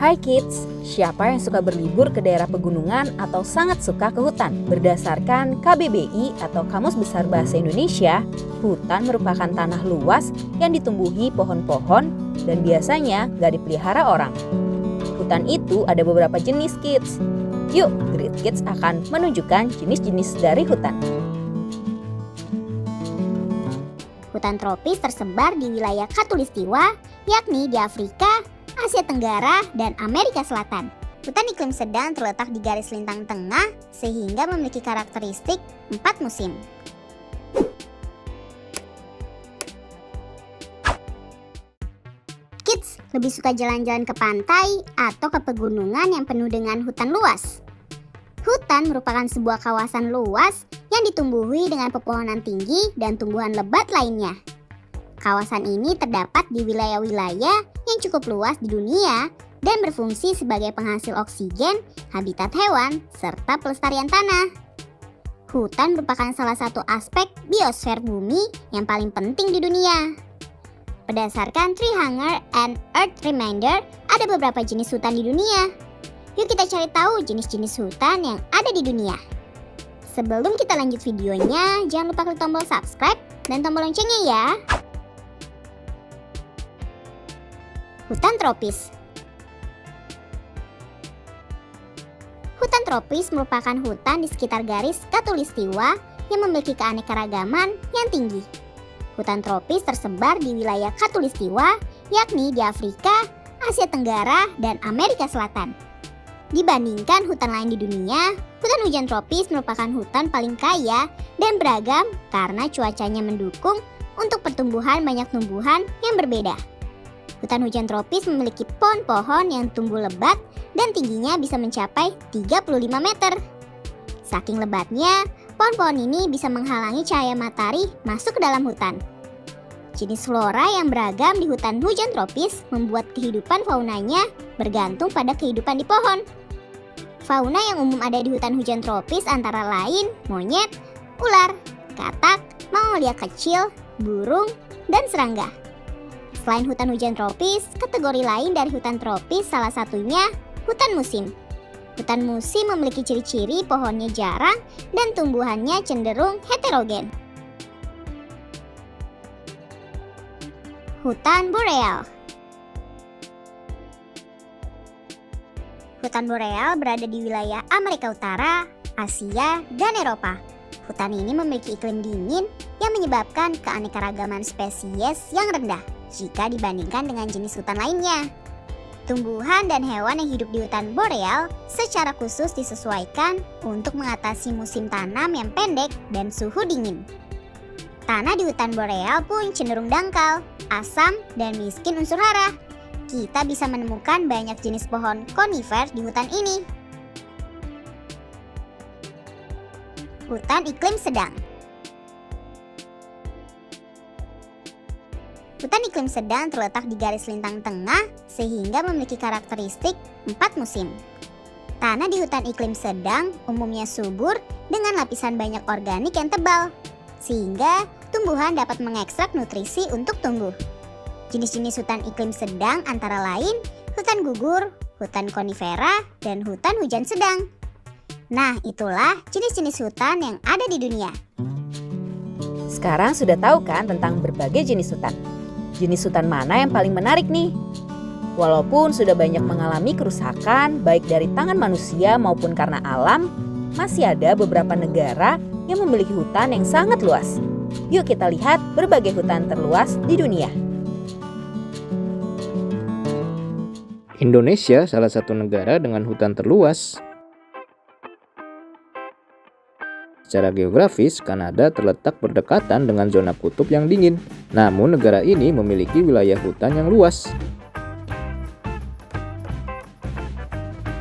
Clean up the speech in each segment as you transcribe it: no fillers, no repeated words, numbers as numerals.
Hai kids, siapa yang suka berlibur ke daerah pegunungan atau sangat suka ke hutan? Berdasarkan KBBI atau Kamus Besar Bahasa Indonesia, hutan merupakan tanah luas yang ditumbuhi pohon-pohon dan biasanya gak dipelihara orang. Hutan itu ada beberapa jenis kids. Yuk, Great Kids akan menunjukkan jenis-jenis dari hutan. Hutan tropis tersebar di wilayah Khatulistiwa, yakni di Afrika, Asia Tenggara, dan Amerika Selatan. Hutan iklim sedang terletak di garis lintang tengah sehingga memiliki karakteristik 4 musim. Kids lebih suka jalan-jalan ke pantai atau ke pegunungan yang penuh dengan hutan luas? Hutan merupakan sebuah kawasan luas yang ditumbuhi dengan pepohonan tinggi dan tumbuhan lebat lainnya. Kawasan ini terdapat di wilayah-wilayah yang cukup luas di dunia dan berfungsi sebagai penghasil oksigen, habitat hewan, serta pelestarian tanah. Hutan merupakan salah satu aspek biosfer bumi yang paling penting di dunia. Berdasarkan Tree Hunger and Earth Reminder, ada beberapa jenis hutan di dunia. Yuk kita cari tahu jenis-jenis hutan yang ada di dunia. Sebelum kita lanjut videonya, jangan lupa klik tombol subscribe dan tombol loncengnya ya. Hutan tropis. Hutan tropis merupakan hutan di sekitar garis Khatulistiwa yang memiliki keanekaragaman yang tinggi. Hutan tropis tersebar di wilayah Khatulistiwa, yakni di Afrika, Asia Tenggara, dan Amerika Selatan. Dibandingkan hutan lain di dunia, hutan hujan tropis merupakan hutan paling kaya dan beragam karena cuacanya mendukung untuk pertumbuhan banyak tumbuhan yang berbeda. Hutan hujan tropis memiliki pohon-pohon yang tumbuh lebat dan tingginya bisa mencapai 35 meter. Saking lebatnya, pohon-pohon ini bisa menghalangi cahaya matahari masuk ke dalam hutan. Jenis flora yang beragam di hutan hujan tropis membuat kehidupan faunanya bergantung pada kehidupan di pohon. Fauna yang umum ada di hutan hujan tropis antara lain monyet, ular, katak, mongolia kecil, burung, dan serangga. Selain hutan hujan tropis, kategori lain dari hutan tropis salah satunya hutan musim. Hutan musim memiliki ciri-ciri pohonnya jarang dan tumbuhannya cenderung heterogen. Hutan boreal. Hutan boreal berada di wilayah Amerika Utara, Asia, dan Eropa. Hutan ini memiliki iklim dingin yang menyebabkan keanekaragaman spesies yang rendah jika dibandingkan dengan jenis hutan lainnya. Tumbuhan dan hewan yang hidup di hutan boreal secara khusus disesuaikan untuk mengatasi musim tanam yang pendek dan suhu dingin. Tanah di hutan boreal pun cenderung dangkal, asam, dan miskin unsur hara. Kita bisa menemukan banyak jenis pohon konifer di hutan ini. Hutan iklim sedang. Hutan iklim sedang terletak di garis lintang tengah sehingga memiliki karakteristik 4 musim. Tanah di hutan iklim sedang umumnya subur dengan lapisan banyak organik yang tebal, sehingga tumbuhan dapat mengekstrak nutrisi untuk tumbuh. Jenis-jenis hutan iklim sedang antara lain hutan gugur, hutan konifera, dan hutan hujan sedang. Nah, itulah jenis-jenis hutan yang ada di dunia. Sekarang sudah tahu kan tentang berbagai jenis hutan? Jenis hutan mana yang paling menarik nih? Walaupun sudah banyak mengalami kerusakan baik dari tangan manusia maupun karena alam, masih ada beberapa negara yang memiliki hutan yang sangat luas. Yuk kita lihat berbagai hutan terluas di dunia. Indonesia salah satu negara dengan hutan terluas. Secara geografis, Kanada terletak berdekatan dengan zona kutub yang dingin. Namun negara ini memiliki wilayah hutan yang luas.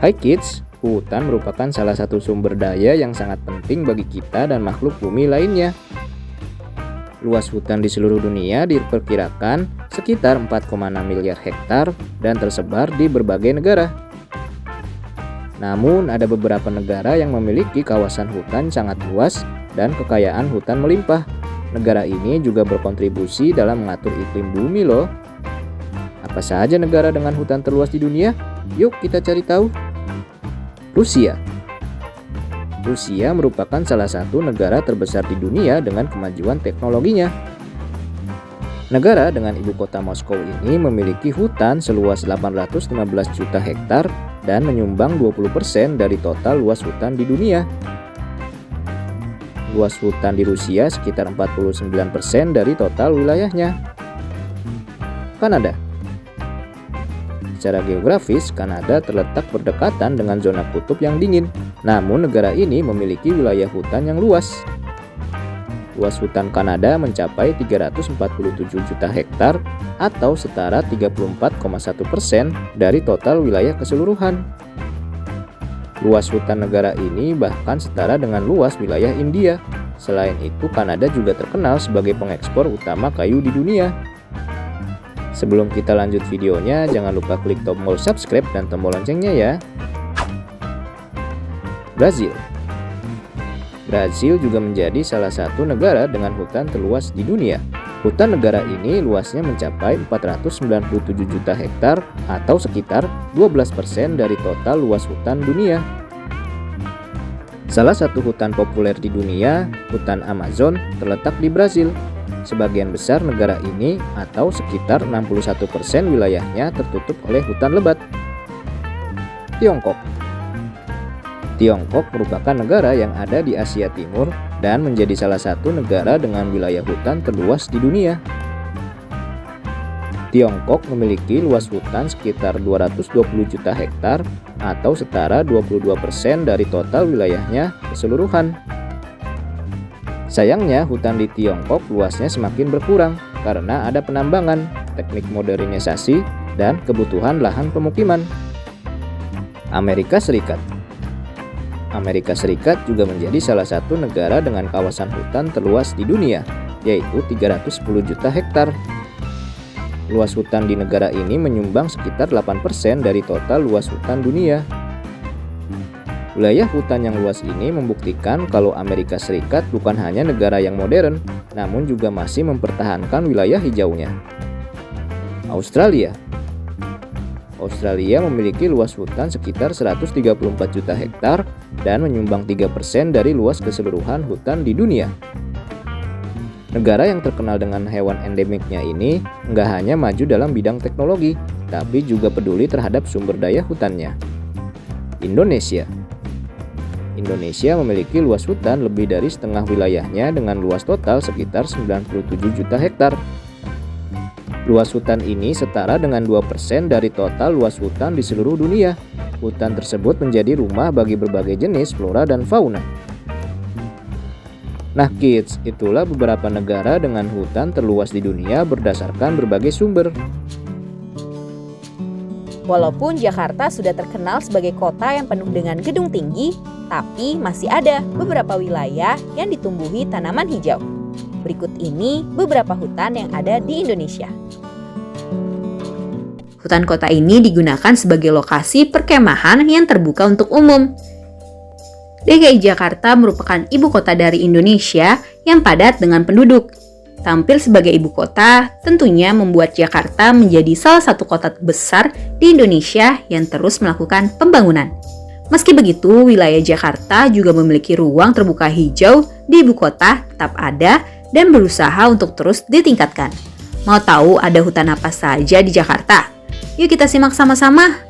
Hai kids, hutan merupakan salah satu sumber daya yang sangat penting bagi kita dan makhluk bumi lainnya. Luas hutan di seluruh dunia diperkirakan sekitar 4,6 miliar hektar dan tersebar di berbagai negara. Namun ada beberapa negara yang memiliki kawasan hutan sangat luas dan kekayaan hutan melimpah. Negara ini juga berkontribusi dalam mengatur iklim bumi loh. Apa saja negara dengan hutan terluas di dunia? Yuk kita cari tahu. Rusia. Rusia merupakan salah satu negara terbesar di dunia dengan kemajuan teknologinya. Negara dengan ibu kota Moskow ini memiliki hutan seluas 815 juta hektar dan menyumbang 20% dari total luas hutan di dunia. Luas hutan di Rusia sekitar 49% dari total wilayahnya. Kanada. Secara geografis, Kanada terletak berdekatan dengan zona kutub yang dingin. Namun negara ini memiliki wilayah hutan yang luas. Luas hutan Kanada mencapai 347 juta hektar atau setara 34,1% dari total wilayah keseluruhan. Luas hutan negara ini bahkan setara dengan luas wilayah India. Selain itu, Kanada juga terkenal sebagai pengekspor utama kayu di dunia. Sebelum kita lanjut videonya, jangan lupa klik tombol subscribe dan tombol loncengnya ya. Brazil. Brazil juga menjadi salah satu negara dengan hutan terluas di dunia. Hutan negara ini luasnya mencapai 497 juta hektar atau sekitar 12% dari total luas hutan dunia. Salah satu hutan populer di dunia, hutan Amazon, terletak di Brazil. Sebagian besar negara ini atau sekitar 61% wilayahnya tertutup oleh hutan lebat. Tiongkok. Tiongkok merupakan negara yang ada di Asia Timur dan menjadi salah satu negara dengan wilayah hutan terluas di dunia. Tiongkok memiliki luas hutan sekitar 220 juta hektar atau setara 22% dari total wilayahnya keseluruhan. Sayangnya, hutan di Tiongkok luasnya semakin berkurang karena ada penambangan, teknik modernisasi, dan kebutuhan lahan pemukiman. Amerika Serikat. Amerika Serikat juga menjadi salah satu negara dengan kawasan hutan terluas di dunia, yaitu 310 juta hektar. Luas hutan di negara ini menyumbang sekitar 8% dari total luas hutan dunia. Wilayah hutan yang luas ini membuktikan kalau Amerika Serikat bukan hanya negara yang modern, namun juga masih mempertahankan wilayah hijaunya. Australia. Australia memiliki luas hutan sekitar 134 juta hektar dan menyumbang 3% dari luas keseluruhan hutan di dunia. Negara yang terkenal dengan hewan endemiknya ini nggak hanya maju dalam bidang teknologi, tapi juga peduli terhadap sumber daya hutannya. Indonesia. Indonesia memiliki luas hutan lebih dari setengah wilayahnya dengan luas total sekitar 97 juta hektar. Luas hutan ini setara dengan 2% dari total luas hutan di seluruh dunia. Hutan tersebut menjadi rumah bagi berbagai jenis flora dan fauna. Nah kids, itulah beberapa negara dengan hutan terluas di dunia berdasarkan berbagai sumber. Walaupun Jakarta sudah terkenal sebagai kota yang penuh dengan gedung tinggi, tapi masih ada beberapa wilayah yang ditumbuhi tanaman hijau. Berikut ini beberapa hutan yang ada di Indonesia. Hutan kota ini digunakan sebagai lokasi perkemahan yang terbuka untuk umum. DKI Jakarta merupakan ibu kota dari Indonesia yang padat dengan penduduk. Tampil sebagai ibu kota tentunya membuat Jakarta menjadi salah satu kota terbesar di Indonesia yang terus melakukan pembangunan. Meski begitu, wilayah Jakarta juga memiliki ruang terbuka hijau di ibu kota tetap ada dan berusaha untuk terus ditingkatkan. Mau tahu ada hutan apa saja di Jakarta? Yuk kita simak sama-sama.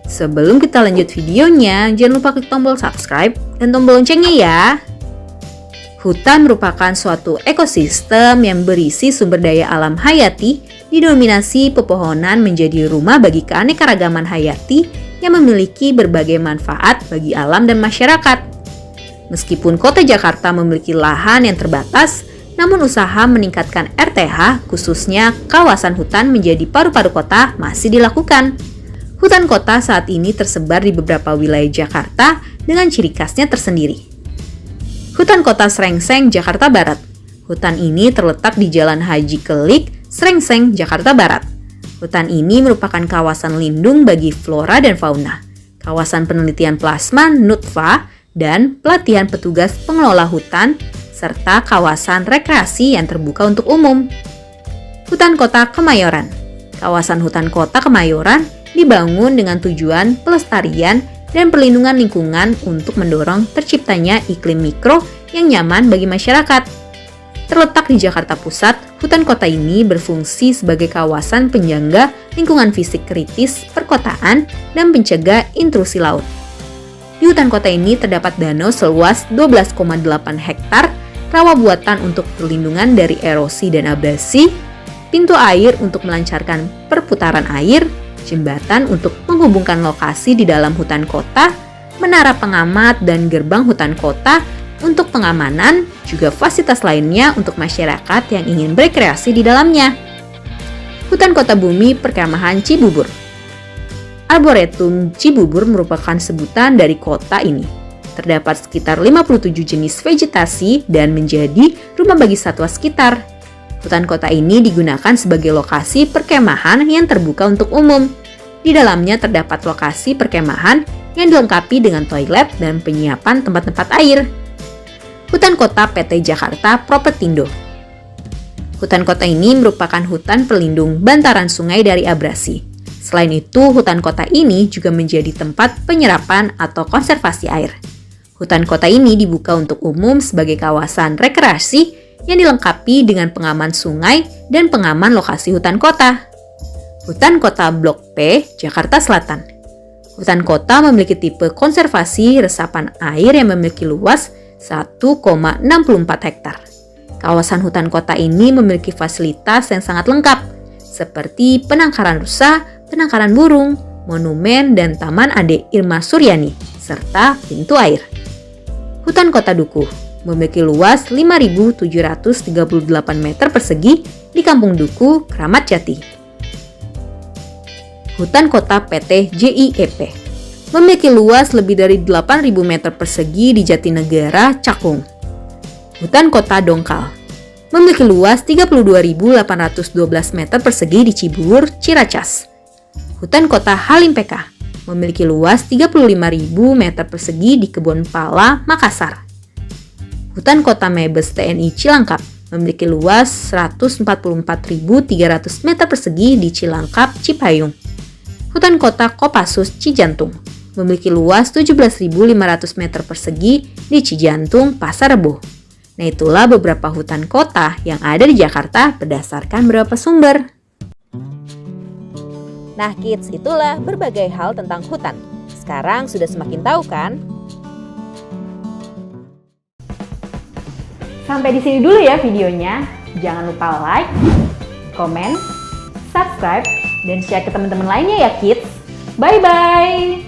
Sebelum kita lanjut videonya, jangan lupa klik tombol subscribe dan tombol loncengnya ya. Hutan merupakan suatu ekosistem yang berisi sumber daya alam hayati, didominasi pepohonan menjadi rumah bagi keanekaragaman hayati yang memiliki berbagai manfaat bagi alam dan masyarakat. Meskipun kota Jakarta memiliki lahan yang terbatas, namun usaha meningkatkan RTH, khususnya kawasan hutan menjadi paru-paru kota, masih dilakukan. Hutan kota saat ini tersebar di beberapa wilayah Jakarta dengan ciri khasnya tersendiri. Hutan Kota Srengseng, Jakarta Barat. Hutan ini terletak di Jalan Haji Kelik, Srengseng, Jakarta Barat. Hutan ini merupakan kawasan lindung bagi flora dan fauna, kawasan penelitian plasma Nutfa, dan pelatihan petugas pengelola hutan, serta kawasan rekreasi yang terbuka untuk umum. Hutan Kota Kemayoran. Kawasan hutan kota Kemayoran dibangun dengan tujuan pelestarian dan perlindungan lingkungan untuk mendorong terciptanya iklim mikro yang nyaman bagi masyarakat. Terletak di Jakarta Pusat, hutan kota ini berfungsi sebagai kawasan penyangga lingkungan fisik kritis perkotaan dan pencegah intrusi laut. Di hutan kota ini terdapat danau seluas 12,8 hektar, rawa buatan untuk perlindungan dari erosi dan abrasi, pintu air untuk melancarkan perputaran air, jembatan untuk menghubungkan lokasi di dalam hutan kota, menara pengamat dan gerbang hutan kota untuk pengamanan, juga fasilitas lainnya untuk masyarakat yang ingin berkreasi di dalamnya. Hutan Kota Bumi Perkemahan Cibubur. Arboretum Cibubur merupakan sebutan dari kota ini. Terdapat sekitar 57 jenis vegetasi dan menjadi rumah bagi satwa sekitar. Hutan kota ini digunakan sebagai lokasi perkemahan yang terbuka untuk umum. Di dalamnya terdapat lokasi perkemahan yang dilengkapi dengan toilet dan penyiapan tempat-tempat air. Hutan Kota PT Jakarta Propertindo. Hutan kota ini merupakan hutan pelindung bantaran sungai dari abrasi. Selain itu, hutan kota ini juga menjadi tempat penyerapan atau konservasi air. Hutan kota ini dibuka untuk umum sebagai kawasan rekreasi yang dilengkapi dengan pengaman sungai dan pengaman lokasi hutan kota. Hutan Kota Blok P, Jakarta Selatan. Hutan kota memiliki tipe konservasi resapan air yang memiliki luas 1,64 hektar. Kawasan hutan kota ini memiliki fasilitas yang sangat lengkap, seperti penangkaran rusa, penangkaran burung, monumen, dan Taman Ade Irma Suryani, serta pintu air. Hutan Kota Dukuh memiliki luas 5.738 meter persegi di Kampung Dukuh, Kramat Jati. Hutan Kota PT JIEP memiliki luas lebih dari 8.000 meter persegi di Jatinegara, Cakung. Hutan Kota Dongkal memiliki luas 32.812 meter persegi di Cibubur, Ciracas. Hutan Kota Halim PK memiliki luas 35.000 meter persegi di Kebon Pala, Makassar. Hutan Kota Mebes TNI Cilangkap memiliki luas 144.300 meter persegi di Cilangkap, Cipayung. Hutan Kota Kopassus Cijantung memiliki luas 17.500 meter persegi di Cijantung, Pasar Rebo. Nah, itulah beberapa hutan kota yang ada di Jakarta berdasarkan beberapa sumber. Nah kids, itulah berbagai hal tentang hutan. Sekarang sudah semakin tahu kan? Sampai di sini dulu ya videonya. Jangan lupa like, komen, subscribe, dan share ke teman-teman lainnya ya kids. Bye-bye!